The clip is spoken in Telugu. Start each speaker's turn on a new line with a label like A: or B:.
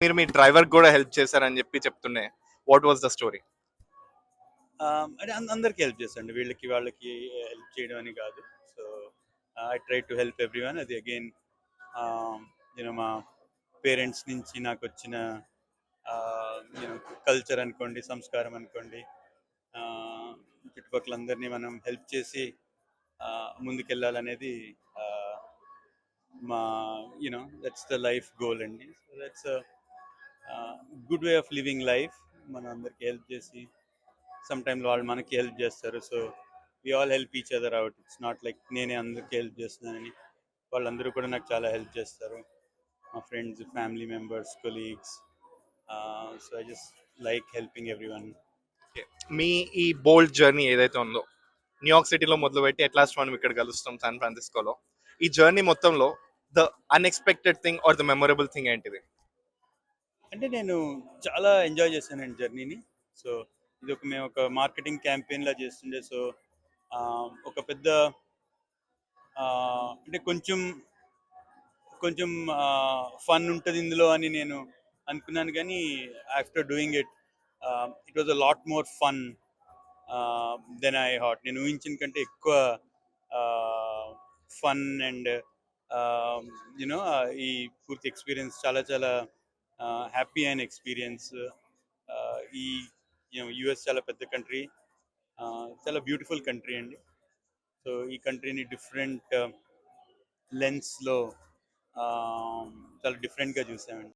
A: మీరు మీ డ్రైవర్ కూడా హెల్ప్ చేశారని చెప్పి చెప్తుండే. What was the story?
B: అంటే అందరికి హెల్ప్ చేస్తాండి, వీళ్ళకి వాళ్ళకి హెల్ప్ చేయడం అని కాదు. So I try to help every one. అది అగైన్ యూనో మా పేరెంట్స్ నుంచి నాకు వచ్చిన యూనో కల్చర్ అనుకోండి, సంస్కారం అనుకోండి. చుట్టుపక్కల అందరినీ మనం హెల్ప్ చేసి ముందుకెళ్ళాలనేది మా you know that's the life goal అండి. So that's good way of living life. మనం అందరికి హెల్ప్ చేసి సమ్ టైమ్స్ వాళ్ళు మనకి హెల్ప్ చేస్తారు. So we all help each other out. It's not like నేనే అందరికి హెల్ప్ చేస్తున్నానని. వాళ్ళందరూ కూడా నాకు చాలా హెల్ప్ చేస్తారు, మా friends, family members, colleagues. So I just like helping every one.
A: మీ ఈ బోల్డ్ జర్నీ ఏదైతే ఉందో, న్యూయార్క్ సిటీలో మొదలుపెట్టి ఎట్ లాస్ట్ మనం ఇక్కడ కలుస్తాం శాన్ ఫ్రాన్సిస్కోలో. ఈ జర్నీ మొత్తంలో the unexpected thing or the memorable thing ఏంటిది?
B: అంటే నేను చాలా ఎంజాయ్ చేశానండి జర్నీని. సో ఇది మేము ఒక మార్కెటింగ్ క్యాంపెయిన్లా చేస్తుండే. సో ఒక పెద్ద అంటే కొంచెం కొంచెం ఫన్ ఉంటుంది ఇందులో అని నేను అనుకున్నాను, కానీ after doing it it was a lot more fun than I thought. నేను ఊహించిన కంటే ఎక్కువ ఫన్ అండ్ యూనో ఈ పూర్తి ఎక్స్పీరియన్స్ చాలా చాలా హ్యాపీ అయిన ఎక్స్పీరియన్స్. ఈ యుఎస్ చాలా పెద్ద కంట్రీ, చాలా బ్యూటిఫుల్ కంట్రీ అండి. సో ఈ కంట్రీని డిఫరెంట్ లెన్స్లో చాలా డిఫరెంట్గా చూసామండి.